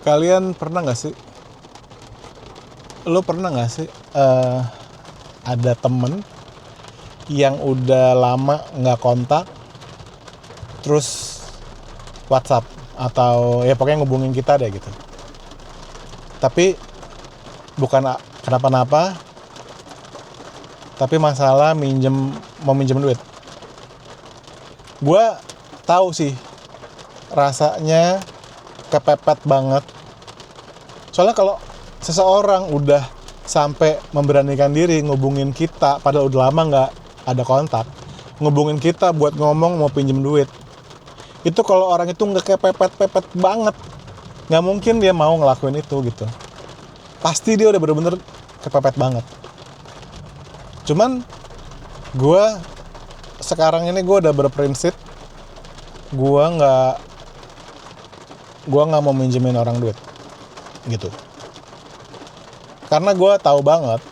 Kalian pernah nggak sih? Lo pernah nggak sih ada temen yang udah lama nggak kontak, terus WhatsApp atau ya pokoknya ngubungin kita deh gitu. Tapi bukan kenapa-napa, tapi masalah mau minjem duit. Gue tahu sih rasanya kepepet banget. Soalnya kalau seseorang udah sampai memberanikan diri ngubungin kita padahal udah lama nggak ada kontak, ngubungin kita buat ngomong mau pinjem duit, itu kalau orang itu nggak kepepet banget, nggak mungkin dia mau ngelakuin itu gitu. Pasti dia udah bener-bener kepepet banget. Cuman gue sekarang ini gue udah berprinsip, gue nggak mau minjemin orang duit gitu, karena gue tahu banget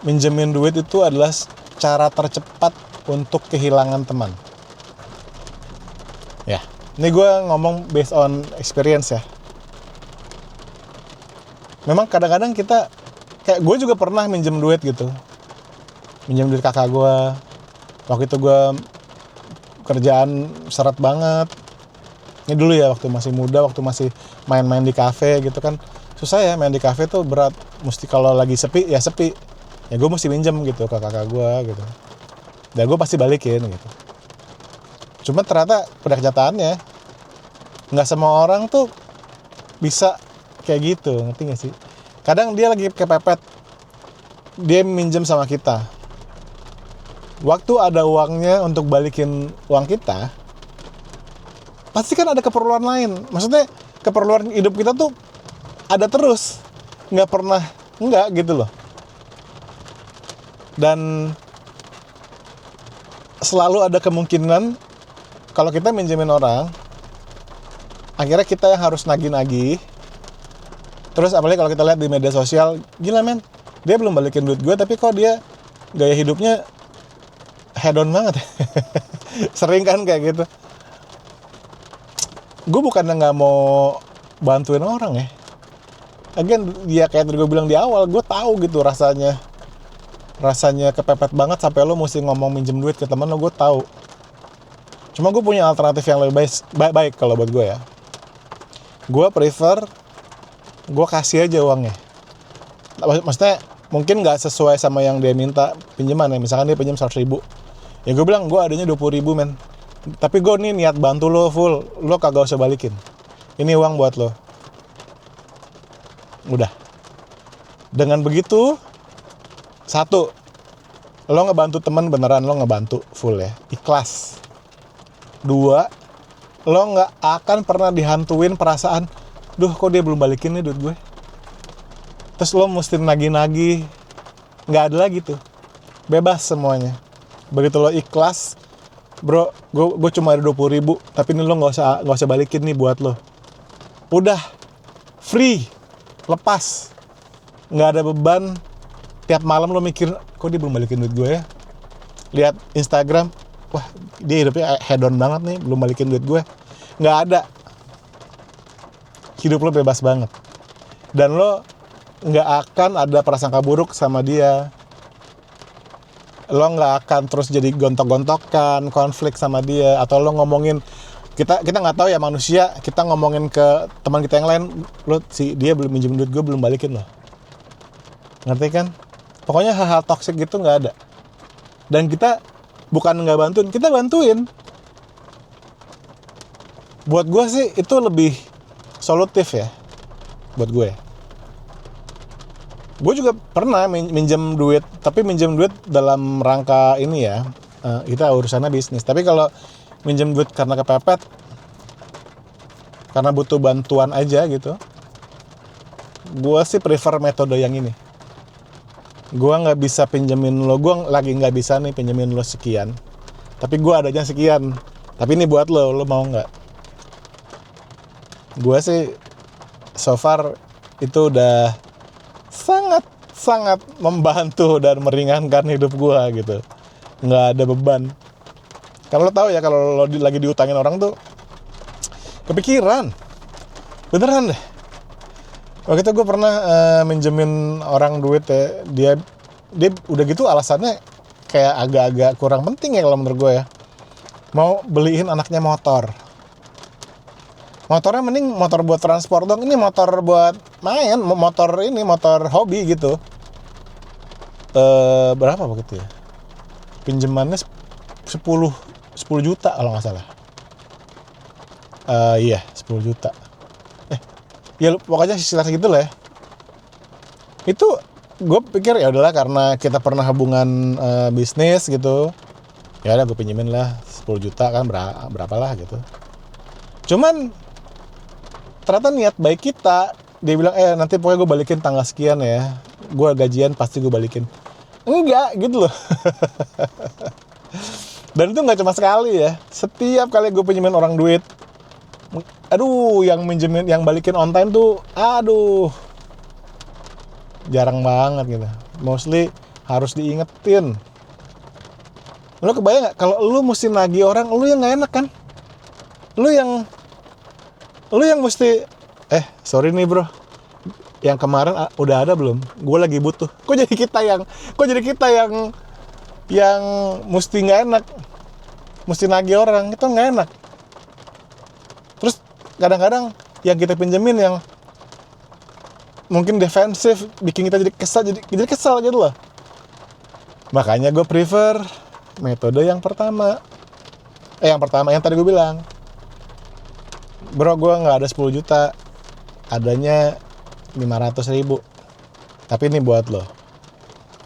minjemin duit itu adalah cara tercepat untuk kehilangan teman. Ya, ini gue ngomong based on experience ya. Memang kadang-kadang kita, kayak gue juga pernah minjem duit gitu, minjem duit kakak gue. Waktu itu gue kerjaan seret banget. Ini dulu ya, waktu masih muda, waktu masih main-main di kafe gitu kan. Susah ya main di kafe tuh, berat. Mesti kalau lagi sepi ya sepi. Ya gue mesti minjem gitu ke kakak gue gitu. Dan gue pasti balikin gitu. Cuma ternyata pada kenyataannya nggak semua orang tuh bisa kayak gitu, ngerti nggak sih? Kadang dia lagi kepepet, dia minjem sama kita. Waktu ada uangnya untuk balikin uang kita, pasti kan ada keperluan lain. Maksudnya keperluan hidup kita tuh ada terus, nggak pernah enggak gitu loh. Dan selalu ada kemungkinan kalau kita minjemin orang, akhirnya kita yang harus nagih-nagih. Terus apalagi kalau kita lihat di media sosial, gila men, dia belum balikin duit gue, tapi kok dia gaya hidupnya hedon banget. Sering kan kayak gitu. Gue bukannya nggak mau bantuin orang ya. Again, dia kayak tadi gue bilang di awal, gue tahu gitu rasanya kepepet banget sampai lo mesti ngomong minjem duit ke temen lo, gue tahu. Cuma gue punya alternatif yang lebih baik kalau buat gue ya. Gue prefer gue kasih aja uangnya. Maksudnya mungkin nggak sesuai sama yang dia minta pinjaman ya. Misalkan dia pinjam 100 ribu, ya gue bilang gue adanya 20 ribu men, tapi gue nih niat bantu lo full, lo kagak usah balikin, ini uang buat lo. Udah. Dengan begitu, satu, lo ngebantu temen beneran, lo ngebantu full ya, ikhlas. Dua, lo nggak akan pernah dihantuin perasaan, duh kok dia belum balikin nih duit gue, terus lo mesti nagih-nagih. Nggak ada lagi tuh, bebas semuanya. Begitu lo ikhlas, bro, gue cuma ada 20 ribu, tapi ini lo nggak usah balikin nih buat lo. Udah, free, lepas, nggak ada beban. Tiap malam lo mikir, kok dia belum balikin duit gue ya? Lihat Instagram, wah dia hidupnya hedon banget nih, belum balikin duit gue. Nggak ada. Hidup lo bebas banget. Dan lo nggak akan ada prasangka buruk sama dia. Lo nggak akan terus jadi gontok-gontokan, konflik sama dia, atau lo ngomongin, kita nggak tahu ya manusia, kita ngomongin ke teman kita yang lain, lo dia belum minjem duit gue, belum balikin lo. Ngerti kan? Pokoknya hal-hal toksik gitu nggak ada. Dan kita bukan nggak bantuin, kita bantuin. Buat gue sih itu lebih solutif ya, buat gue. Gue juga pernah minjem duit, tapi minjem duit dalam rangka ini ya, kita urusannya bisnis. Tapi kalau minjem duit karena kepepet, karena butuh bantuan aja gitu, gue sih prefer metode yang ini. Gue nggak bisa pinjemin lo, gue lagi nggak bisa nih pinjemin lo sekian, tapi gue adanya sekian, tapi ini buat lo mau nggak? Gue sih so far itu udah sangat membantu dan meringankan hidup gue gitu. Nggak ada beban. Kalau lo tahu ya, kalau lo lagi diutangin orang tuh kepikiran. Beneran deh. Waktu itu gue pernah minjemin orang duit ya. Dia udah gitu alasannya kayak agak-agak kurang penting ya kalau menurut gue ya. Mau beliin anaknya motor. Motornya mending motor buat transport dong. Ini motor buat main, motor hobi gitu. Berapa begitu ya? Pinjemannya 10 juta kalau nggak salah. Iya, 10 juta. Ya pokoknya sekitar segitu lah ya. Itu gue pikir ya udahlah karena kita pernah hubungan bisnis gitu. Ya udah gue pinjemin lah 10 juta kan berapa lah gitu. Cuman ternyata niat baik kita, dia bilang nanti pokoknya gue balikin tanggal sekian ya. Gue gajian pasti gue balikin. Enggak gitu loh. Dan itu nggak cuma sekali ya. Setiap kali gue pinjemin orang duit, aduh, yang minjemin, yang balikin on time tuh, aduh, jarang banget gitu. Mostly harus diingetin. Lo kebayang nggak kalau lu mesti nagih orang, lu yang nggak enak kan? Lu yang mesti, sorry nih bro, yang kemarin udah ada belum? Gue lagi butuh. Kok jadi kita yang mesti nggak enak, mesti nagih orang, itu nggak enak. Terus kadang-kadang yang kita pinjemin yang mungkin defensif, bikin kita jadi kesal gitu loh. Makanya gue prefer metode yang pertama. Yang tadi gue bilang, bro gue nggak ada 10 juta, adanya 500.000, tapi ini buat lo,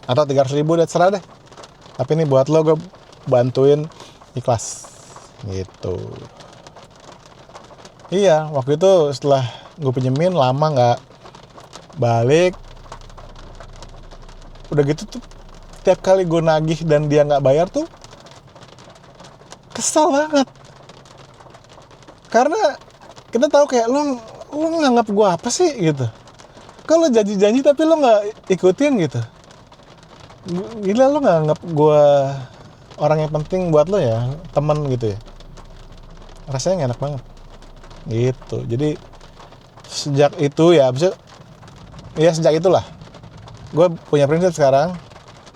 atau 300.000 deh, terserah deh, tapi ini buat lo, gue bantuin, ikhlas gitu. Iya, waktu itu setelah gue pinjemin lama nggak balik, udah gitu tuh tiap kali gue nagih dan dia nggak bayar tuh kesal banget. Karena kita tahu kayak lo nganggap gue apa sih gitu. Kalau janji-janji tapi lo nggak ikutin gitu. Gila, lo nganggap gue orang yang penting buat lo ya, teman gitu ya. Rasanya nggak enak banget. Gitu. Jadi sejak itu ya, sejak itulah gue punya prinsip sekarang,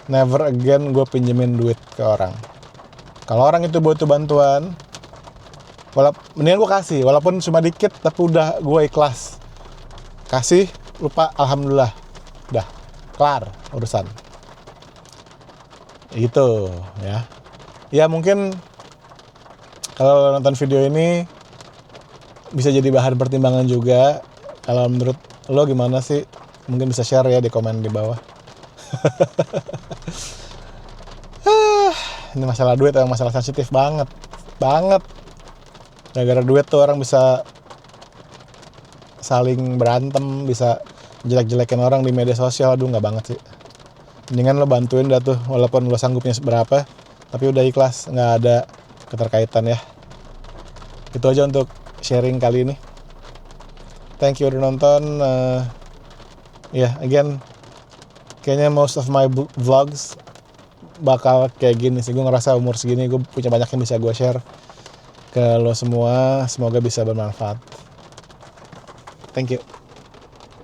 never again gue pinjemin duit ke orang. Kalau orang itu butuh bantuan, mendingan gue kasih, walaupun cuma dikit, tapi udah gue ikhlas kasih, lupa, alhamdulillah, udah kelar urusan. Gitu ya. Ya mungkin kalau nonton video ini bisa jadi bahan pertimbangan juga. Kalau menurut lo gimana sih? Mungkin bisa share ya di komen di bawah. Ini masalah duit emang masalah sensitif banget. Gara-gara duit tuh orang bisa saling berantem, bisa jelek-jelekin orang di media sosial. Aduh, nggak banget sih. Mendingan lo bantuin dah tuh, walaupun lo sanggupnya seberapa, tapi udah ikhlas, nggak ada keterkaitan ya. Itu aja untuk sharing kali ini. Thank you udah nonton. Again, kayaknya most of my vlogs bakal kayak gini sih. Gue ngerasa umur segini gue punya banyak yang bisa gue share ke lo semua. Semoga bisa bermanfaat. Thank you.